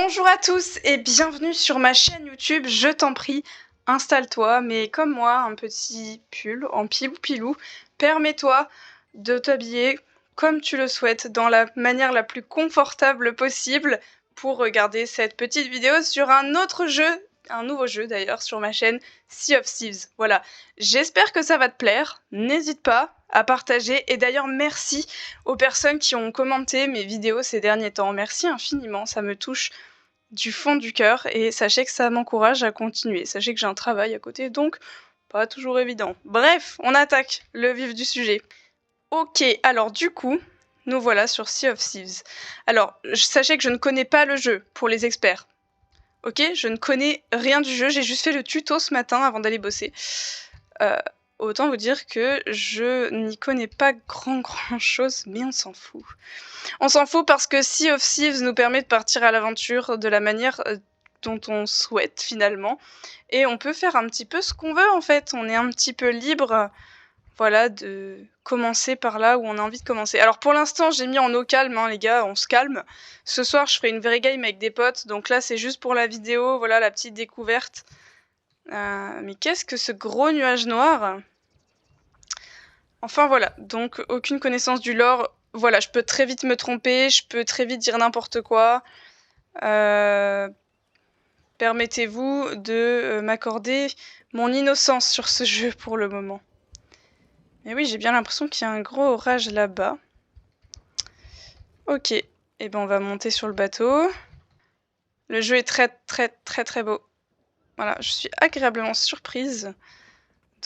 Bonjour à tous et bienvenue sur ma chaîne YouTube. Je t'en prie, installe-toi, mais comme moi, un petit pull en pilou-pilou. Permets-toi de t'habiller comme tu le souhaites, dans la manière la plus confortable possible pour regarder cette petite vidéo sur un autre jeu, un nouveau jeu d'ailleurs sur ma chaîne Sea of Thieves. Voilà, j'espère que ça va te plaire, n'hésite pas à partager et d'ailleurs merci aux personnes qui ont commenté mes vidéos ces derniers temps. Merci infiniment, ça me touche du fond du cœur et sachez que ça m'encourage à continuer. Sachez que j'ai un travail à côté, donc pas toujours évident. Bref, on attaque le vif du sujet. Ok, alors du coup, nous voilà sur Sea of Thieves. Alors, sachez que je ne connais pas le jeu pour les experts. Ok, je ne connais rien du jeu, j'ai juste fait le tuto ce matin avant d'aller bosser. Autant vous dire que je n'y connais pas grand chose, mais on s'en fout. On s'en fout parce que Sea of Thieves nous permet de partir à l'aventure de la manière dont on souhaite finalement. Et on peut faire un petit peu ce qu'on veut en fait, on est un petit peu libre, voilà, de commencer par là où on a envie de commencer. Alors pour l'instant j'ai mis en eau calme, hein, les gars, on se calme. Ce soir je ferai une vraie game avec des potes, donc là c'est juste pour la vidéo, voilà la petite découverte. Mais qu'est-ce que ce gros nuage noir ? Enfin voilà, donc aucune connaissance du lore. Voilà, je peux très vite me tromper, je peux très vite dire n'importe quoi. Permettez-vous de m'accorder mon innocence sur ce jeu pour le moment. Et oui, j'ai bien l'impression qu'il y a un gros orage là-bas. Ok, et ben on va monter sur le bateau. Le jeu est très beau. Voilà, je suis agréablement surprise.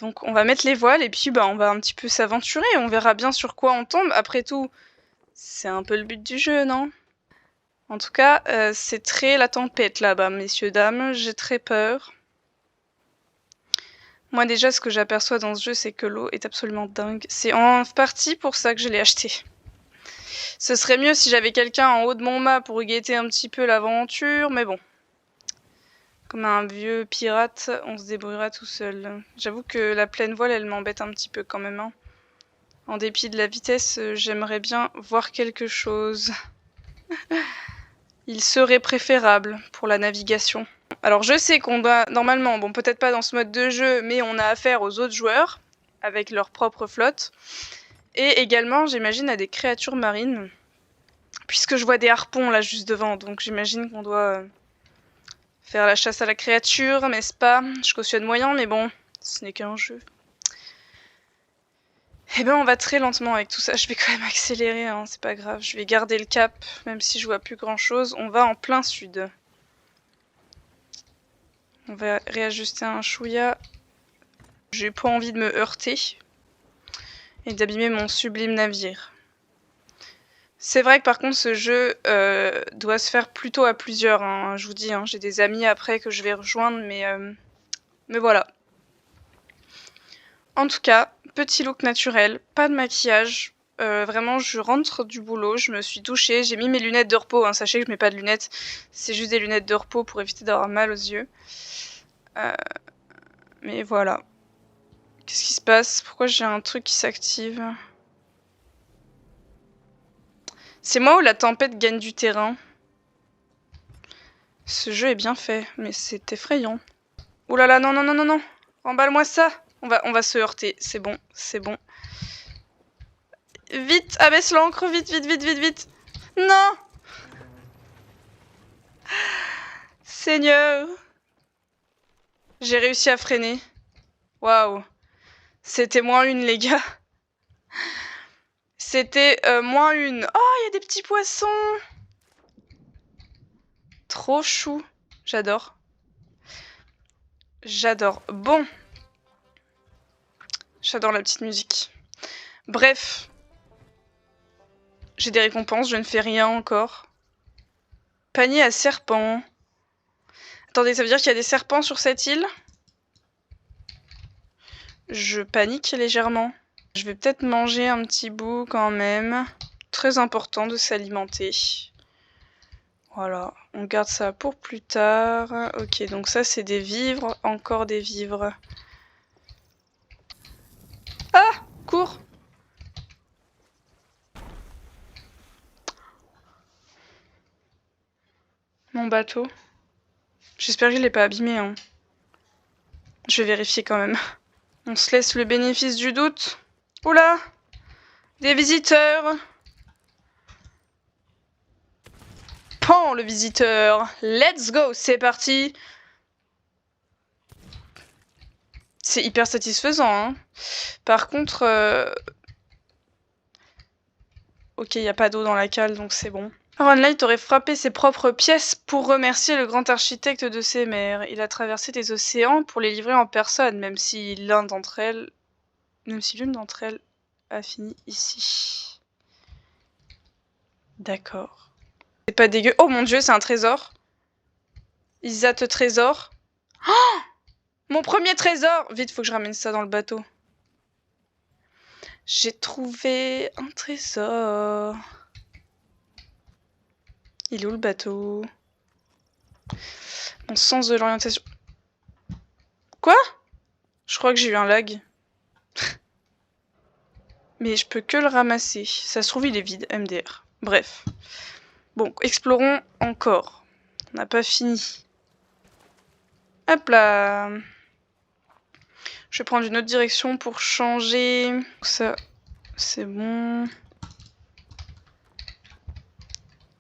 Donc on va mettre les voiles et puis bah, on va un petit peu s'aventurer. On verra bien sur quoi on tombe. Après tout, c'est un peu le but du jeu, non ? En tout cas, c'est très la tempête là-bas, messieurs, dames. J'ai très peur. Moi déjà, ce que j'aperçois dans ce jeu, c'est que l'eau est absolument dingue. C'est en partie pour ça que je l'ai acheté. Ce serait mieux si j'avais quelqu'un en haut de mon mât pour guetter un petit peu l'aventure, mais bon. Comme un vieux pirate, on se débrouillera tout seul. J'avoue que la pleine voile, elle m'embête un petit peu quand même. Hein. En dépit de la vitesse, j'aimerais bien voir quelque chose. Il serait préférable pour la navigation. Alors je sais qu'on doit, normalement, bon peut-être pas dans ce mode de jeu, mais on a affaire aux autres joueurs, avec leur propre flotte. Et également, j'imagine, à des créatures marines. Puisque je vois des harpons là juste devant, donc j'imagine qu'on doit faire la chasse à la créature, n'est-ce pas ? Je cautionne moyen, mais bon, ce n'est qu'un jeu. Eh ben on va très lentement avec tout ça, je vais quand même accélérer, hein, c'est pas grave. Je vais garder le cap, même si je vois plus grand-chose. On va en plein sud. On va réajuster un chouïa. J'ai pas envie de me heurter et d'abîmer mon sublime navire. C'est vrai que par contre ce jeu doit se faire plutôt à plusieurs, hein. Je vous dis, hein, j'ai des amis après que je vais rejoindre, mais voilà. En tout cas, petit look naturel, pas de maquillage. Vraiment, je rentre du boulot, je me suis douchée, j'ai mis mes lunettes de repos, hein. Sachez que je mets pas de lunettes, c'est juste des lunettes de repos pour éviter d'avoir mal aux yeux. Mais voilà. Qu'est-ce qui se passe ? Pourquoi j'ai un truc qui s'active ? C'est moi ou la tempête gagne du terrain ? Ce jeu est bien fait, mais c'est effrayant. Ouh là là, non. Remballe-moi ça. On va se heurter, c'est bon, c'est bon. Vite, abaisse l'encre, vite. Non ! Seigneur. J'ai réussi à freiner. Waouh. C'était -1, les gars. C'était -1. Oh, il y a des petits poissons. Trop chou. J'adore. Bon. J'adore la petite musique. Bref. J'ai des récompenses, je ne fais rien encore. Panier à serpents. Attendez, ça veut dire qu'il y a des serpents sur cette île ? Je panique légèrement. Je vais peut-être manger un petit bout quand même. Très important de s'alimenter. Voilà, on garde ça pour plus tard. Ok, donc ça c'est des vivres, encore des vivres. Ah, cours. mon bateau. J'espère que je l'ai pas abîmé, hein. Je vais vérifier quand même. On se laisse le bénéfice du doute. Oula! Des visiteurs! Pan le visiteur! Let's go! C'est parti! C'est hyper satisfaisant, hein. Par contre... Ok, il n'y a pas d'eau dans la cale, donc c'est bon. Ron Light aurait frappé ses propres pièces pour remercier le grand architecte de ses mers. Il a traversé des océans pour les livrer en personne, même si l'une d'entre elles a fini ici. D'accord. C'est pas dégueu. Oh mon dieu, c'est un trésor. Isat trésor. Oh, mon premier trésor! Vite, faut que je ramène ça dans le bateau. J'ai trouvé un trésor. Il est où le bateau? Mon sens de l'orientation. Quoi? Je crois que j'ai eu un lag. Mais je peux que le ramasser. Ça se trouve, il est vide, MDR. Bref. Bon, explorons encore. On n'a pas fini. Hop là. Je vais prendre une autre direction pour changer. Ça, c'est bon.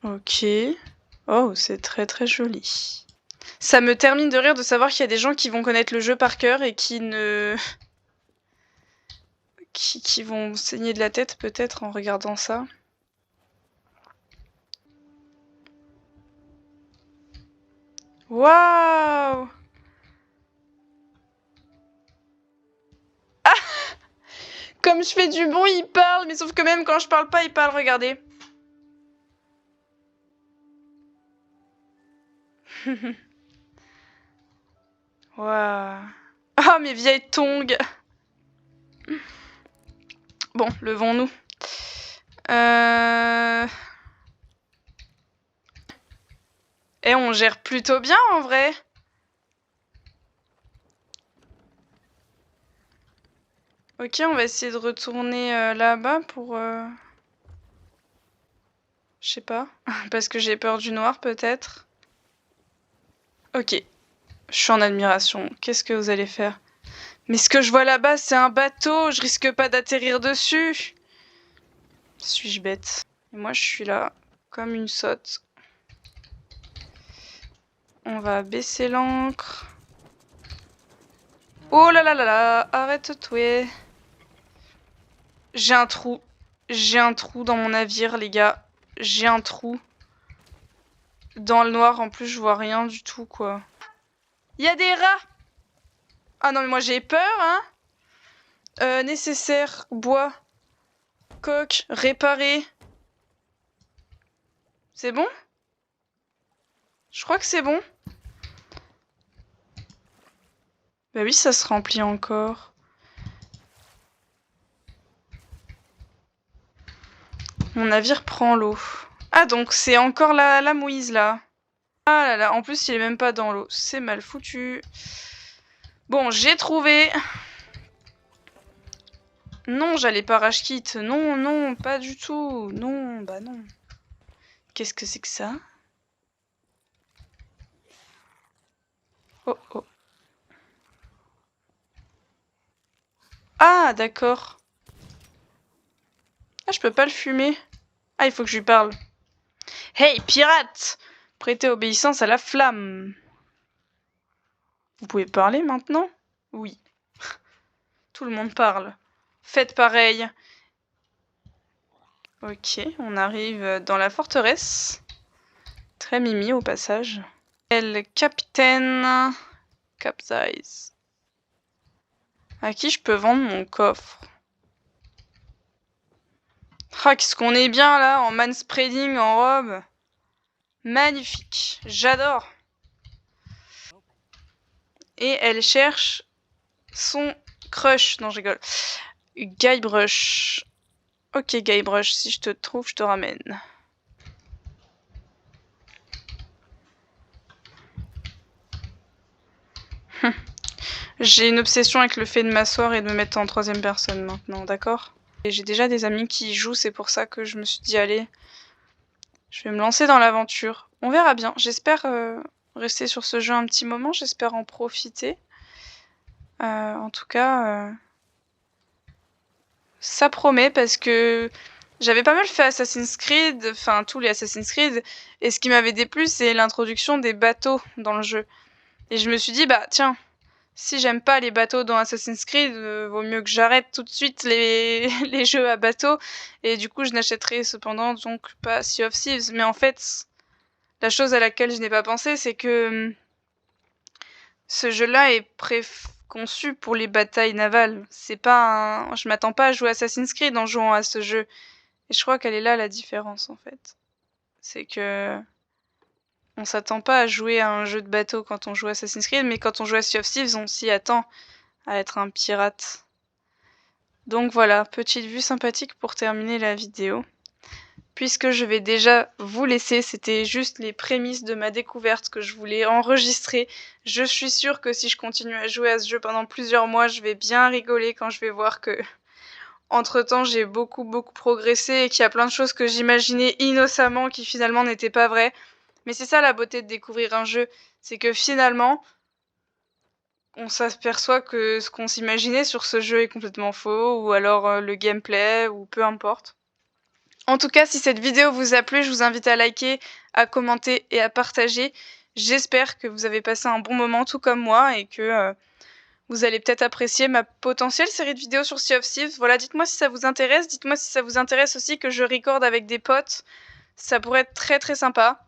Ok. Oh, c'est très très joli. Ça me termine de rire de savoir qu'il y a des gens qui vont connaître le jeu par cœur et qui ne... qui vont saigner de la tête peut-être en regardant ça. Waouh! Ah! Comme je fais du bruit, il parle, mais sauf que même quand je parle pas, il parle, regardez. Waouh! Ah, mes vieilles tongs! Bon, levons-nous. Et on gère plutôt bien en vrai. Ok, on va essayer de retourner là-bas pour... Je sais pas. Parce que j'ai peur du noir peut-être. Ok. Je suis en admiration. Qu'est-ce que vous allez faire? Mais ce que je vois là-bas, c'est un bateau. Je risque pas d'atterrir dessus. Suis-je bête? Et moi, je suis là, comme une sotte. On va baisser l'ancre. Oh là là là là, arrête-toi. J'ai un trou. J'ai un trou dans mon navire, les gars. J'ai un trou. Dans le noir, en plus, je vois rien du tout, quoi. Il y a des rats! Ah non, mais moi, j'ai peur, hein. Nécessaire, bois. Coque, réparer. C'est bon? Je crois que c'est bon. Bah oui, ça se remplit encore. Mon navire prend l'eau. Ah, donc c'est encore la mouise, là. Ah là là, en plus, il est même pas dans l'eau. C'est mal foutu. Bon, j'ai trouvé. Non, j'allais pas rage kit. Non, non, pas du tout. Non, bah non. Qu'est-ce que c'est que ça? Oh, oh. Ah, d'accord. Ah, je peux pas le fumer. Ah, il faut que je lui parle. Hey, pirate! Prêtez obéissance à la flamme. Vous pouvez parler maintenant? Oui. Tout le monde parle. Faites pareil. Ok, on arrive dans la forteresse. Très mimi au passage. Le capitaine Capsize. À qui je peux vendre mon coffre? Ah, qu'est-ce qu'on est bien là, en manspreading, en robe. Magnifique, j'adore. Et elle cherche son crush. Non, je rigole. Guybrush. Ok, Guybrush, si je te trouve, je te ramène. J'ai une obsession avec le fait de m'asseoir et de me mettre en troisième personne maintenant, d'accord? Et j'ai déjà des amis qui y jouent, c'est pour ça que je me suis dit, allez, Je vais me lancer dans l'aventure. On verra bien. J'espère rester sur ce jeu un petit moment. J'espère en profiter. En tout cas, ça promet parce que j'avais pas mal fait Assassin's Creed, enfin tous les Assassin's Creed, et ce qui m'avait déplu, c'est l'introduction des bateaux dans le jeu. Et je me suis dit, bah tiens, si j'aime pas les bateaux dans Assassin's Creed, vaut mieux que j'arrête tout de suite les, les jeux à bateaux. Et du coup, je n'achèterai cependant donc pas Sea of Thieves. Mais en fait, la chose à laquelle je n'ai pas pensé, c'est que ce jeu-là est préconçu pour les batailles navales. C'est pas un... Je m'attends pas à jouer Assassin's Creed en jouant à ce jeu. Et je crois qu'elle est là la différence en fait. C'est que on s'attend pas à jouer à un jeu de bateau quand on joue à Assassin's Creed, mais quand on joue à Sea of Thieves, on s'y attend à être un pirate. Donc voilà, petite vue sympathique pour terminer la vidéo. Puisque je vais déjà vous laisser, c'était juste les prémices de ma découverte que je voulais enregistrer. Je suis sûre que si je continue à jouer à ce jeu pendant plusieurs mois, je vais bien rigoler quand je vais voir que entre-temps j'ai beaucoup progressé et qu'il y a plein de choses que j'imaginais innocemment qui finalement n'étaient pas vraies. Mais c'est ça la beauté de découvrir un jeu, c'est que finalement on s'aperçoit que ce qu'on s'imaginait sur ce jeu est complètement faux, ou alors le gameplay, ou peu importe. En tout cas, si cette vidéo vous a plu, je vous invite à liker, à commenter et à partager. J'espère que vous avez passé un bon moment tout comme moi et que vous allez peut-être apprécier ma potentielle série de vidéos sur Sea of Thieves. Voilà, dites-moi si ça vous intéresse. Dites-moi si ça vous intéresse aussi que je recorde avec des potes. Ça pourrait être très sympa.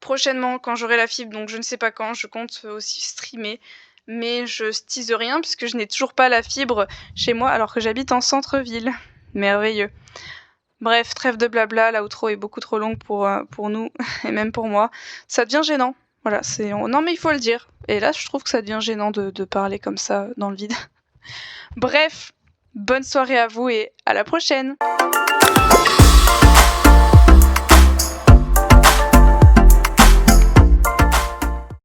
Prochainement, quand j'aurai la fibre, donc je ne sais pas quand, je compte aussi streamer. Mais je tease rien puisque je n'ai toujours pas la fibre chez moi alors que j'habite en centre-ville. Merveilleux. Bref, trêve de blabla, l'outro est beaucoup trop longue pour nous, et même pour moi. Ça devient gênant. Voilà, c'est... Non mais il faut le dire. Et là, je trouve que ça devient gênant de parler comme ça dans le vide. Bref, bonne soirée à vous et à la prochaine!